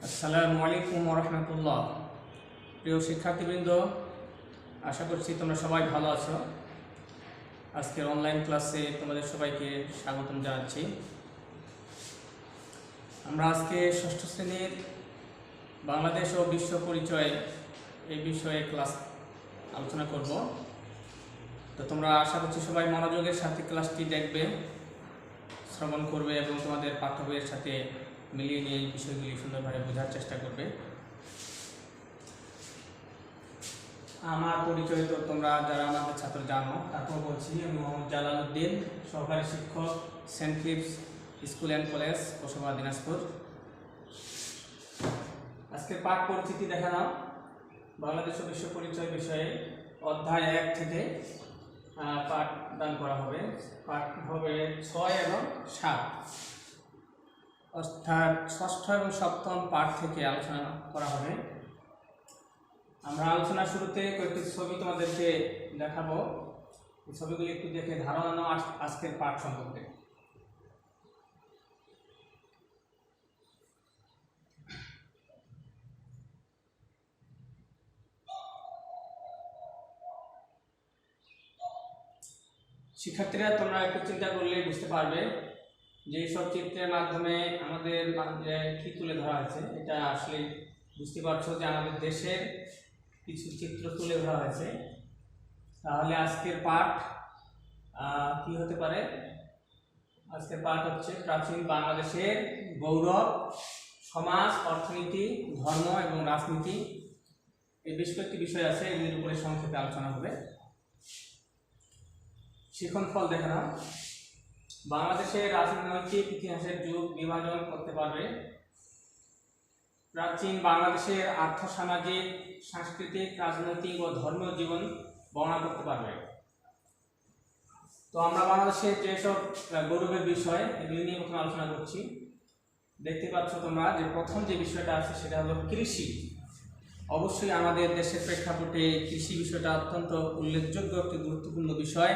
আসসালামু আলাইকুম ওয়া রাহমাতুল্লাহ। প্রিয় শিক্ষার্থীবৃন্দ, আশা করছি তোমরা সবাই ভালো আছো। আজকের অনলাইন ক্লাসে তোমাদের সবাইকে স্বাগতম জানাচ্ছি। আমরা আজকে ষষ্ঠ শ্রেণীর বাংলাদেশ ও বিশ্ব পরিচয় এই বিষয়ে ক্লাস আলোচনা করব। তো তোমরা আশা করছি সবাই মনোযোগের সাথে ক্লাসটি দেখবে, শ্রবণ করবে এবং তোমাদের পাঠ্য বইয়ের সাথে মিলিয়ে নিয়ে এই বিষয়গুলি সুন্দরভাবে বোঝার চেষ্টা করবে। আমার পরিচয় তো তোমরা যারা আমাদের ছাত্র জানো, তারপর বলছি আমি মোহাম্মদ জালাল উদ্দিন, সহকারী শিক্ষক, saint Philips school and college, Kosba, Dinajpur. আজকের পাঠ পরিচিতি দেখানো বাংলাদেশ ও বিশ্ব পরিচয় বিষয়ে অধ্যায় 1 থেকে পাঠদান করা হবে। পাঠ হবে 6 এবং 7, অর্থাৎ ষষ্ঠ এবং সপ্তম পাঠ থেকে আলোচনা করা হবে। আমরা আলোচনার শুরুতে কয়েকটি ছবি তোমাদেরকে দেখাবো। এই ছবিগুলি একটু দেখে ধারণা নাও আজকের পাঠ সম্পর্কে। শিক্ষার্থীরা তোমরা একটু চিন্তা করলে বুঝতে পারবে যে সব চিত্রের মাধ্যমে আমাদের কি তুলে ধরা হয়েছে। এটা আসলে বুঝতে পারছো যে আমাদের দেশের কিছু চিত্র তুলে ধরা হয়েছে। তাহলে আজকের পাঠ কি হতে পারে? আজকের পাঠ হচ্ছে প্রাচীন বাংলাদেশের গৌরব, সমাজ, অর্থনীতি, ধর্ম এবং রাজনীতি। এই বেশ কয়েকটি বিষয় আছে, এগুলির উপরে সংক্ষেপে আলোচনা হবে। শিখন ফল দেখানো বাংলাদেশের রাজনৈতিক ইতিহাসের যুগ বিভাজন করতে পারবে। প্রাচীন বাংলাদেশের আর্থসামাজিক, সাংস্কৃতিক, রাজনৈতিক ও ধর্মীয় জীবন বর্ণনা করতে পারবে। তো আমরা বাংলাদেশের যেসব গৌরবের বিষয় এগুলি নিয়ে প্রথমে আলোচনা করছি। দেখতে পাচ্ছ তোমরা যে প্রথম যে বিষয়টা আছে সেটা হলো কৃষি। অবশ্যই আমাদের দেশের প্রেক্ষাপটে কৃষি বিষয়টা অত্যন্ত উল্লেখযোগ্য একটি গুরুত্বপূর্ণ বিষয়।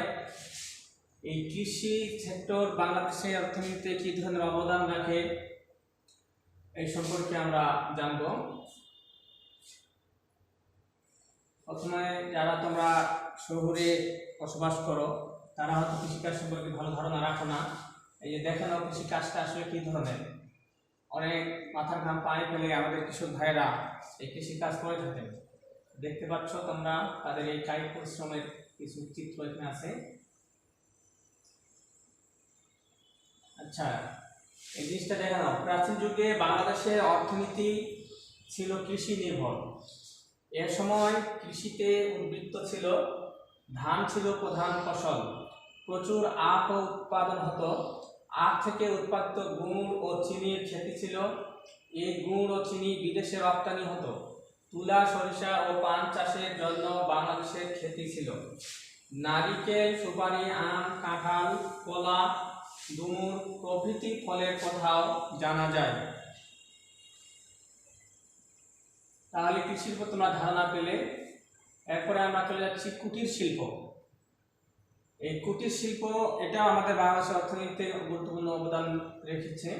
এই কৃষি সেক্টর বাংলাদেশের অর্থনীতিতে কী ধরনের অবদান রাখে এই সম্পর্কে আমরা জানব। প্রথমে যারা তোমরা শহরে বসবাস করো তারা হয়তো কৃষিকাজ সম্পর্কে ভালো ধারণা রাখো না। এই যে দেখে নাও কৃষিকাজটা আসলে কী ধরনের, অনেক মাথার ঘাম পায়ে ফেলে আমাদের কৃষক ভাইয়েরা এই কৃষিকাজ করে থাকেন। দেখতে পাচ্ছ তোমরা তাদের এই কায়িক পরিশ্রমের কিছু চিত্র এখানে আছে। আচ্ছা, এই জিনিসটা দেখে নাও। প্রাচীন যুগে বাংলাদেশের অর্থনীতি ছিল কৃষি নির্ভর। এর সময় কৃষিতে উদ্বৃত্ত ছিল, ধান ছিল প্রধান ফসল, প্রচুর আখ উৎপাদন হতো। আখ থেকে উৎপাদিত গুড় ও চিনির খ্যাতি ছিল। এই গুড় ও চিনি বিদেশে রপ্তানি হতো। তুলা, সরিষা ও পান চাষের জন্য বাংলাদেশের খ্যাতি ছিল। নারিকেল, সুপারি, আম, কাঁঠাল, কলা, ডুমুর প্রভৃতি ফলের কথাও জানা যায়। তাহলে কৃষির উপর তোমরা ধারণা পেলে। এরপরে আমরা চলে যাচ্ছি কুটির শিল্প। এই কুটির শিল্প এটা আমাদের বাংলাদেশের অর্থনীতিতে গুরুত্বপূর্ণ অবদান রেখেছে।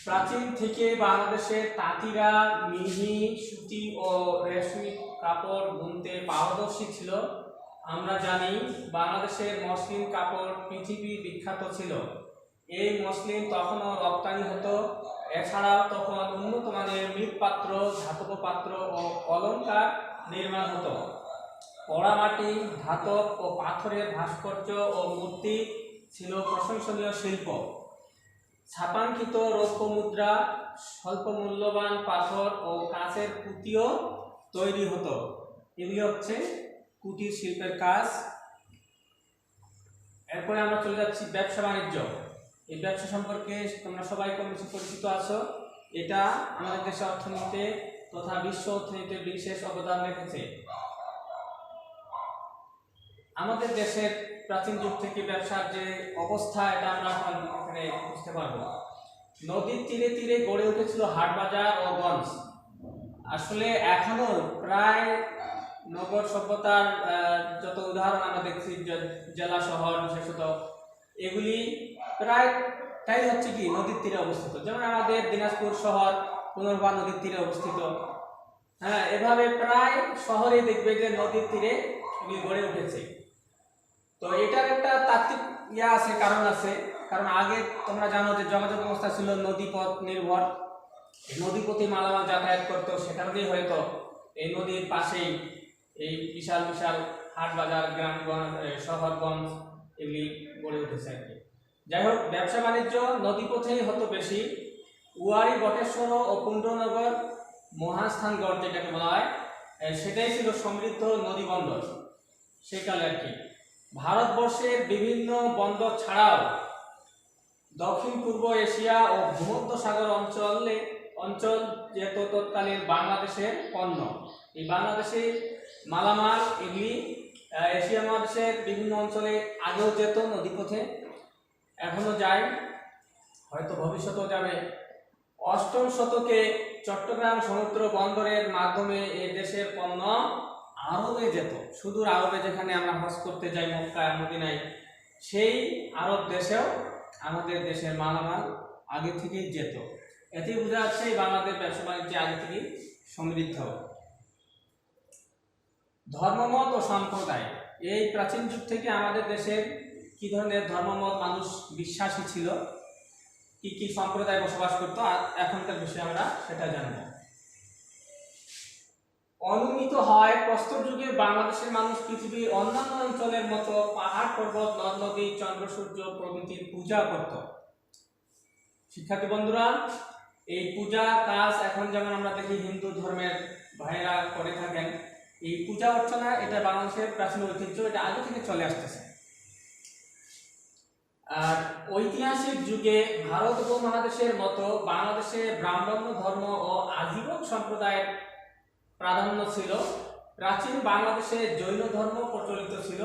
প্রাচীন থেকে বাংলাদেশের তাঁতিরা মিহি, সুতি ও রেশমি কাপড় বুনতে পারদর্শী ছিল। আমরা জানি বাংলাদেশের মসলিন কাপড় পৃথিবী বিখ্যাত ছিল। এই মসলিন তখনও রপ্তানি হতো। এছাড়াও তখন উন্নত মানের মৃৎপাত্র, ধাতব পাত্র ও অলংকার নির্মাণ হতো। পোড়ামাটি, ধাতব ও পাথরের ভাস্কর্য ও মূর্তি ছিল প্রশংসনীয় শিল্প। ছাপাঙ্কিত রৌপ্য মুদ্রা, স্বল্প মূল্যবান পাথর ও কাঁচের পুঁতিও তৈরি হতো। এগুলি হচ্ছে কুটির শিল্পের কাজ। এরপরে আমরা চলে যাচ্ছি ব্যবসা বাণিজ্য। এই ব্যবসা সম্পর্কে তোমরা সবাই কম বেশি পরিচিত আছো। এটা আমাদের দেশের অর্থনীতিতে তথা বিশ্ব অর্থনীতিতে বিশেষ অবদান রেখেছে। আমাদের দেশের প্রাচীন যুগ থেকে ব্যবসার যে অবস্থা এটা আমরা এখানে বুঝতে পারবো। নদীর তীরে তীরে গড়ে উঠেছিল হাট বাজার ও গঞ্জ। আসলে এখনো প্রায় নগর সভ্যতার যত উদাহরণ আমরা দেখছি, জেলা শহর বিশেষত, এগুলি প্রায় তাই হচ্ছে কি নদীর তীরে অবস্থিত, যেমন আমাদের দিনাজপুর শহর পুনর্বার নদীর তীরে অবস্থিত। হ্যাঁ, এভাবে প্রায় শহরে দেখবে যে নদীর তীরে এগুলি গড়ে উঠেছে। তো এটার একটা তাত্ত্বিক আছে, কারণ আছে। কারণ আগে তোমরা জানো যে যোগাযোগ ব্যবস্থা ছিল নদীপথ নির্ভর, নদীপথে মালামাল যাতায়াত করতো, সেখান দিয়ে হয়তো এই নদীর পাশেই এই বিশাল বিশাল হাট বাজার, গ্রামগঞ্জ, শহরগঞ্জ এগুলি গড়ে উঠেছে আর কি। যাই হোক, ব্যবসা বাণিজ্য নদীপথেই হতো বেশি। উয়ারি, বটেশ্বর ও পুণ্ড্রনগর মহাস্থানগড় যেটাকে বলা হয়, সেটাই ছিল সমৃদ্ধ নদী বন্দর সেকালে আর কি। ভারতবর্ষের বিভিন্ন বন্দর ছাড়াও দক্ষিণ পূর্ব এশিয়া ও ভূমধ্য সাগর অঞ্চল যেহেতু তৎকালীন বাংলাদেশের পণ্য, এই বাংলাদেশের মালামাল এগুলি এশিয়া মহাদেশের বিভিন্ন অঞ্চলে আগেও যেত নদীপথে, এখনো যায়, হয়তো ভবিষ্যতেও যাবে। অষ্টম শতকে চট্টগ্রাম সমুদ্র বন্দরের মাধ্যমে এই দেশের পণ্য আরবে যেত। সুদূর আরবে, যেখানে আমরা হজ করতে যাই মক্কা মদিনায়, সেই আরব দেশেও আমাদের দেশের মালামাল আগে থেকেই যেত। এতে বোঝা যাচ্ছে বাংলাদেশ ব্যবসা বাণিজ্য আগে থেকেই সমৃদ্ধ। ধর্মমত ও সম্প্রদায়, এই প্রাচীন যুগ থেকে আমাদের দেশের কি ধরনের ধর্মমত মানুষ বিশ্বাসী ছিল, কি কি সম্প্রদায় বসবাস করতো, এখনকার বিষয়ে আমরা সেটা জানবো। অনুমিত হয় প্রস্তর যুগে বাংলাদেশের মানুষ পৃথিবীর অন্যান্য অঞ্চলের মতো পাহাড় পর্বত, নদ নদী, চন্দ্র সূর্য প্রভৃতির পূজা করত। শিক্ষার্থী বন্ধুরা, এই পূজা কাজ এখন যেমন আমরা দেখি হিন্দু ধর্মের ভাইরা করে থাকেন, এই পূজা অর্চনা এটা বাংলাদেশের প্রাচীন ঐতিহ্য, এটা আগে থেকে চলে আসতেছে। আর ঐতিহাসিক যুগে ভারত উপমহাদেশের মতো বাংলাদেশে ব্রাহ্মণ্য ধর্ম ও আজীবন সম্প্রদায়ের প্রাধান্য ছিল। প্রাচীন বাংলাদেশে জৈন ধর্ম প্রচলিত ছিল,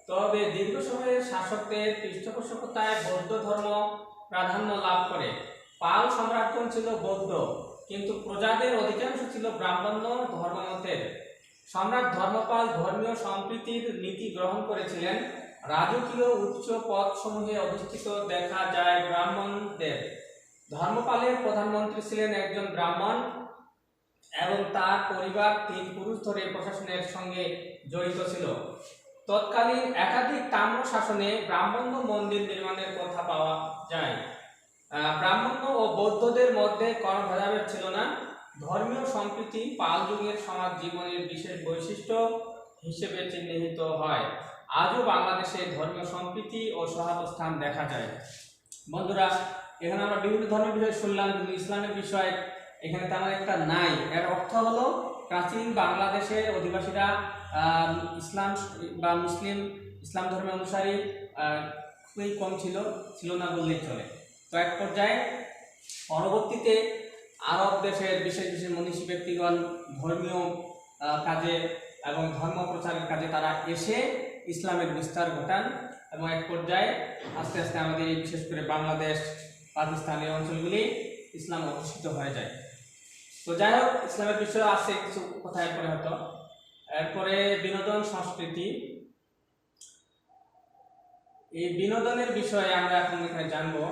তবে দীর্ঘ সময়ের শাসকদের পৃষ্ঠপোষকতায় বৌদ্ধ ধর্ম প্রাধান্য লাভ করে। পাল সম্রাটগণ ছিল বৌদ্ধ, কিন্তু প্রজাদের অধিকাংশ ছিল ব্রাহ্মণ্য ধর্মমতের। সম্রাট ধর্মপাল ধর্মীয় সম্প্রীতির নীতি গ্রহণ করেছিলেন। রাজকীয় উচ্চ পদসমূহে অধিষ্ঠিত দেখা যায় ব্রাহ্মণদের। ধর্মপালের প্রধানমন্ত্রী ছিলেন একজন ব্রাহ্মণ এবং তার পরিবার 3 পুরুষ ধরে প্রশাসনের সঙ্গে জড়িত ছিল। তৎকালীন একাধিক তাম্র শাসনে ব্রাহ্মণ্য মন্দির নির্মাণের কথা পাওয়া যায়। ব্রাহ্মণ্য ও বৌদ্ধদের মধ্যে কোনো ভেদাভেদ ছিল না। ধর্মীয় সম্প্রীতি পাল যুগের সমাজ জীবনের বিশেষ বৈশিষ্ট্য হিসেবে চিহ্নিত হয়। আজও বাংলাদেশে ধর্মীয় সম্প্রীতি ও সহাবস্থান দেখা যায়। বন্ধুরা, এখানে আমরা বিভিন্ন ধর্মের বিষয় শুনলাম, কিন্তু ইসলামের বিষয় এখানে তেমন একটা নাই। এর অর্থ হলো প্রাচীন বাংলাদেশের অধিবাসীরা ইসলাম বা ইসলাম ধর্মের অনুসারী খুবই কম ছিল না বললেই চলে। তো এক পর্যায়ে পরবর্তীতে আরব দেশের বিশেষ বিশেষ মনীষী ব্যক্তিগণ ধর্মীয় কাজে এবং ধর্ম প্রচারের কাজে তারা এসে ইসলামের বিস্তার ঘটান, এবং এক পর্যায়ে আস্তে আস্তে আমাদের বিশেষ করে বাংলাদেশ, পাকিস্তান এই অঞ্চলগুলি ইসলাম অধিষ্ঠিত হয়ে যায়। তো যাই হোক, ইসলামের বিষয়ে আছে কিছু কথা এরপরে হতো। এরপরে বিনোদন সংস্কৃতি, এই বিনোদনের বিষয়ে আমরা এখন এখানে জানবো।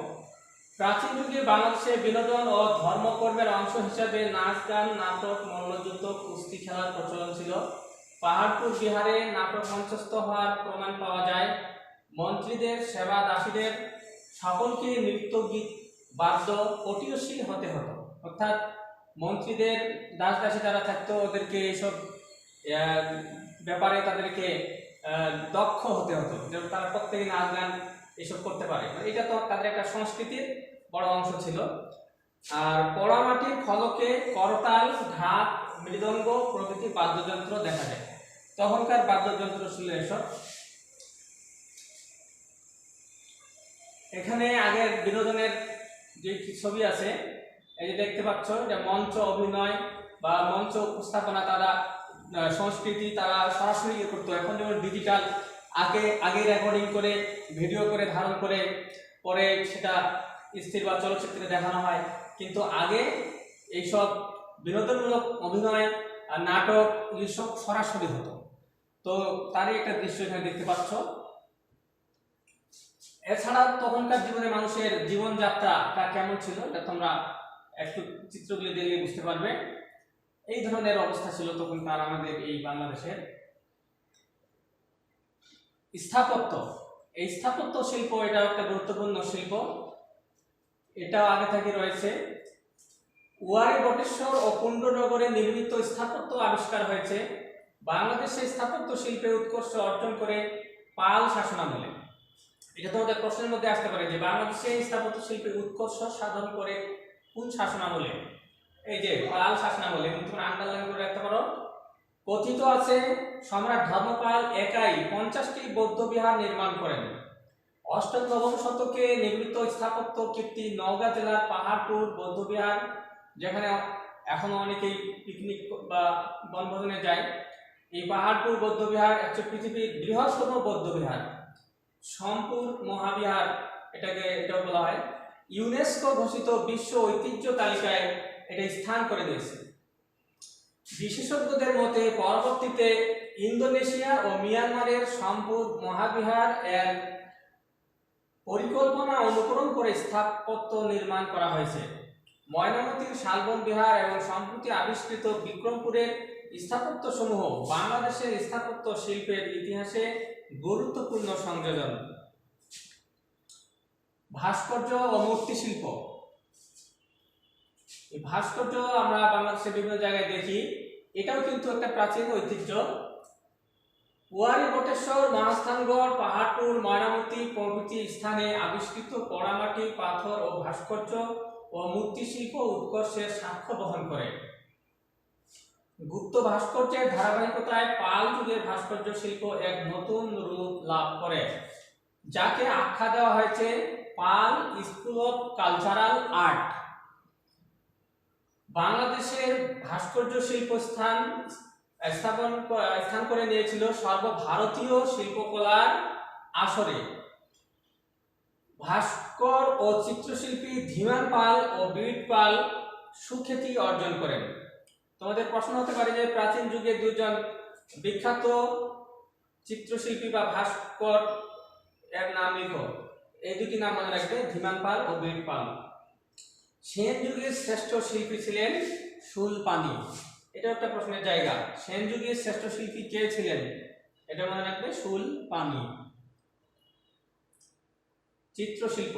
প্রাচীন যুগে বাংলাদেশে বিনোদন ও ধর্মকর্মের অংশ হিসাবে নাচ গান, নাটক, মল্লযুদ্ধ, কুস্তি খেলার প্রচলন ছিল। পাহাড়পুর বিহারে নাটক মঞ্চস্থ হওয়ার প্রমাণ পাওয়া যায়। মন্ত্রীদের, সেবা দাসীদের সকলকে নৃত্য, গীত, বাদ্য পটীয়সী হতে হতো। অর্থাৎ মন্ত্রীদের, দাস দাসী যারা থাকতো ওদেরকে এইসব ব্যাপারে তাদেরকে দক্ষ হতে হতো, যেমন তারা প্রত্যেকে নাচ গান এসব করতে পারে। এটা তো তাদের একটা সংস্কৃতির বড় অংশ ছিল। আর পোড়ামাটির ফলকে করতাল, ঢাক, মৃদঙ্গ প্রভৃতি বাদ্যযন্ত্র দেখা যায়। তখনকার বাদ্যযন্ত্র ছিল এসব। এখানে আগের বিনোদনের যে ছবি আছে, এই যে দেখতে পাচ্ছ, যে মঞ্চ অভিনয় বা মঞ্চ উপস্থাপনা, তারা সংস্কৃতি তারা সরাসরি করতো। এখন যেমন ডিজিটাল, আগে রেকর্ডিং করে ভিডিও করে ধারণ করে পরে সেটা স্থির বা চলচ্চিত্রে দেখানো হয়, কিন্তু আগে এইসব বিনোদনমূলক অভিনয় আর নাটক এইসব সরাসরি হতো। তো তারই একটা দৃশ্য এখানে দেখতে পাচ্ছ। এছাড়া তখনকার জীবনে মানুষের জীবনযাত্রাটা কেমন ছিল এটা তোমরা একটু চিত্রগুলি দেখলে বুঝতে পারবে। এই ধরনের অবস্থা ছিল তখনকার আমাদের এই বাংলাদেশের। স্থাপত্য, এই স্থাপত্য শিল্প এটা একটা গুরুত্বপূর্ণ শিল্প, এটাও আগে থেকে রয়েছে। ওয়ারী বটেশ্বর ও কুণ্ডনগরে নির্মিত স্থাপত্য আবিষ্কার হয়েছে। বাংলাদেশে স্থাপত্য শিল্পে উৎকর্ষ অর্জন করে পাল শাসনামলে। এটা তোমাদের প্রশ্নের মধ্যে আসতে পারে যে বাংলাদেশে স্থাপত্য শিল্পে উৎকর্ষ সাধন করে কোন শাসনামলে? এই যে পাল শাসনামলে, তুমি আন্ডারলাইন করে রাখতে পারো। কথিত আছে সম্রাট ধর্মপাল একাই 50টি বৌদ্ধ বিহার নির্মাণ করেন। অষ্টম নবম শতকে নির্মিত স্থাপত্য কীর্তি নওগাঁ জেলার পাহাড়পুর বৌদ্ধবিহার, যেখানে এখনো অনেকেই পিকনিক বা বনভোজনে যায়। এই পাহাড়পুর বৌদ্ধবিহার হচ্ছে পৃথিবীর বৃহত্তম বৌদ্ধবিহার। সোমপুর মহাবিহার এটাও বলা হয়। ইউনেস্কো ঘোষিত বিশ্ব ঐতিহ্য তালিকায় এটা স্থান করে দিয়েছে। বিশেষজ্ঞদের মতে পরবর্তীতে ইন্দোনেশিয়া ও মিয়ানমারের সোমপুর মহাবিহার এর পরিকল্পনা অনুকরণ করে স্থাপত্য নির্মাণ করা হয়েছে। ময়নামতির শালবন বিহার এবং সম্প্রতি আবিষ্কৃত বিক্রমপুরের স্থাপত্য সমূহ বাংলাদেশের স্থাপত্য শিল্পের ইতিহাসে গুরুত্বপূর্ণ সংযোজন। ভাস্কর্য ও মূর্তি শিল্প, এই ভাস্কর্য আমরা বাংলাদেশের বিভিন্ন জায়গায় দেখি, এটাও কিন্তু একটা প্রাচীন ঐতিহ্য। ওয়ারী বটেশ্বর, মহাস্থানগড়, পাহাড়পুর, ময়নামতি প্রভৃতি স্থানে আবিষ্কৃত পোড়ামাটি, পাথর ও ভাস্কর্য ও মূর্তি শিল্প উৎকর্ষের সাক্ষ্য বহন করে। গুপ্ত ভাস্কর্যের ধারাবাহিকতায় পাল যুগের ভাস্কর্য শিল্প এক নতুন রূপ লাভ করে, যাকে আখ্যা দেওয়া হয়েছে পাল স্কুল অফ কালচারাল আর্ট। বাংলাদেশের ভাস্কর্য শিল্প স্থান করে নিয়েছিল সর্বভারতীয় শিল্পকলার আসরে। ভাস্কর ও চিত্রশিল্পী ধীমান পাল ও বীর পাল সুখ্যাতি অর্জন করেন। তোমাদের প্রশ্ন হতে পারে যে প্রাচীন যুগে দুজন বিখ্যাত চিত্রশিল্পী বা ভাস্কর এর নাম লিখো। এই দুটি নাম মনে রাখবে, ধীমান পাল ও বীর পাল। সেন যুগের শ্রেষ্ঠ শিল্পী ছিলেন শূলপাণি। এটা একটা প্রশ্নের জায়গা। সেন যুগের শ্রেষ্ঠ শিল্পী কে ছিলেন? এটা মনে রাখবে, শূলপাণি। চিত্রশিল্প,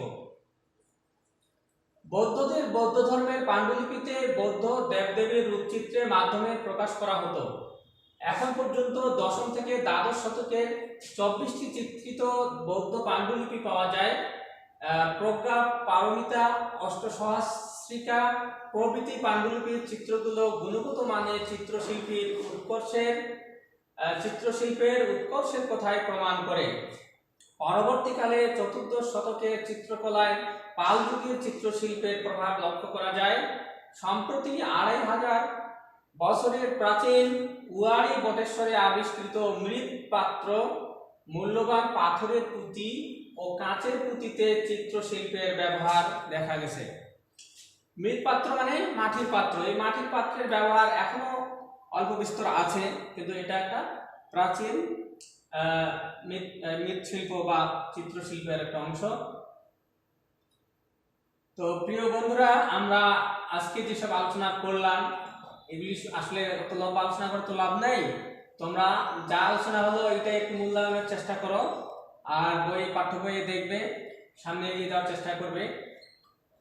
বৌদ্ধদের বৌদ্ধ ধর্মের পাণ্ডুলিপিতে বৌদ্ধ দেবদেবীর রূপচিত্রের মাধ্যমে প্রকাশ করা হতো। এখন পর্যন্ত দশম থেকে দ্বাদশ শতকের 24টি চিত্রিত বৌদ্ধ পাণ্ডুলিপি পাওয়া যায়। প্রজ্ঞা পারমিতা, অষ্টসহস্রিকা প্রভৃতি পাণ্ডুলিপির চিত্রগুলো গুণগত মানের চিত্রশিল্পের উৎকর্ষের কথাই প্রমাণ করে। পরবর্তীকালে চতুর্দশ শতকের চিত্রকলায় পাল যুগের চিত্রশিল্পের প্রভাব লক্ষ্য করা যায়। সম্প্রতি 2500 বছরের প্রাচীন ওয়ারী বটেশ্বরে আবিষ্কৃত মৃৎপাত্র, মূল্যবান পাথরের পুঁতি ও কাঁচের পুঁতিতে চিত্রশিল্পের ব্যবহার দেখা গেছে। মৃৎপাত্র মানে মাটির পাত্র। এই মাটির পাত্রের ব্যবহার এখনো অল্প বিস্তর আছে, কিন্তু এটা একটা প্রাচীন মৃৎশিল্প বা চিত্রশিল্পের একটা অংশ। তো প্রিয় বন্ধুরা, আমরা আজকে যেসব আলোচনা করলাম এগুলি আসলে এত লম্বা আলোচনা করে তো লাভ নেই। তোমরা যা আলোচনা হলো এটা একটু মূল্যায়নের চেষ্টা করো, আর পাঠ্য বইয়ে দেখবে, সামনে এগিয়ে যাওয়ার চেষ্টা করবে।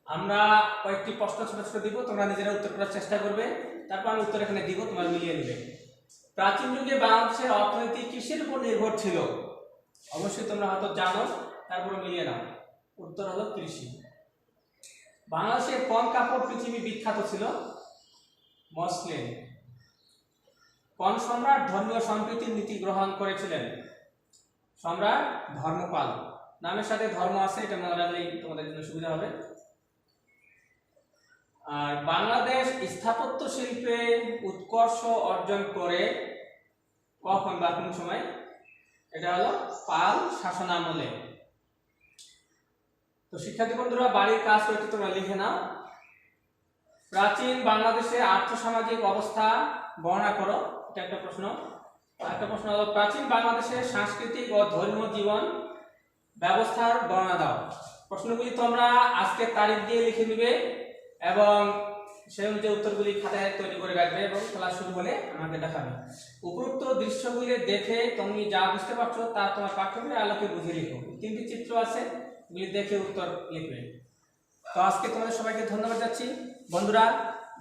আমরা কয়েকটি প্রশ্ন ছোট ছোট দিব, তোমরা নিজেরা উত্তর করার চেষ্টা করবে, তারপর আমি উত্তর এখানে দিব, তোমরা মিলিয়ে নেবে। প্রাচীন যুগে বাংলাদেশের অর্থনীতি কিসের উপর নির্ভর ছিল? অবশ্যই তোমরা হয়তো জানো, তারপরে মিলিয়ে নাও। উত্তর হলো কৃষি। বাংলাদেশের কোন কাপড় পৃথিবী বিখ্যাত ছিল? মসলিন। কোন সম্রাট ধর্মীয় সম্প্রীতির নীতি গ্রহণ করেছিলেন? সম্রাট ধর্মপাল। নামের সাথে ধর্ম আছে, এটা মনে রাখলেই তোমাদের জন্য সুবিধা হবে। আর বাংলাদেশ স্থাপত্য শিল্পে উৎকর্ষ অর্জন করে কখন বা কোন সময়? এটা হলো পাল শাসনামলে। তো শিক্ষার্থী বন্ধুরা, বাড়ির কাজ করতে তোমরা লিখে নাও। প্রাচীন বাংলাদেশের আর্থসামাজিক অবস্থা বর্ণনা করো, এটা একটা প্রশ্ন। আরেকটা প্রশ্ন হলো প্রাচীন বাংলাদেশের সাংস্কৃতিক ও ধর্মীয় জীবন ব্যবস্থার বর্ণনা দাও। প্রশ্নগুলি তোমরা আজকের তারিখ দিয়ে লিখে নিবে এবং সেই অনুযায়ী উত্তরগুলি খাতায় তৈরি করে রাখবে এবং ক্লাস শুরু হলে আমাকে দেখাবে। উপরোক্ত দৃশ্যগুলি দেখে তুমি যা বুঝতে পারছো তা তোমার পাঠ্যবইয়ের আলোকে বুঝিয়ে লিখো। তিনটি চিত্র আছে, এগুলি দেখে উত্তর লিখবে। তো আজকে তোমাদের সবাইকে ধন্যবাদ যাচ্ছি বন্ধুরা,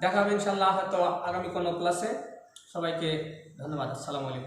দেখা হবে ইনশাআল্লাহ হয়তো আগামী কোনো ক্লাসে। সবাইকে ধন্যবাদ। আসসালামু আলাইকুম।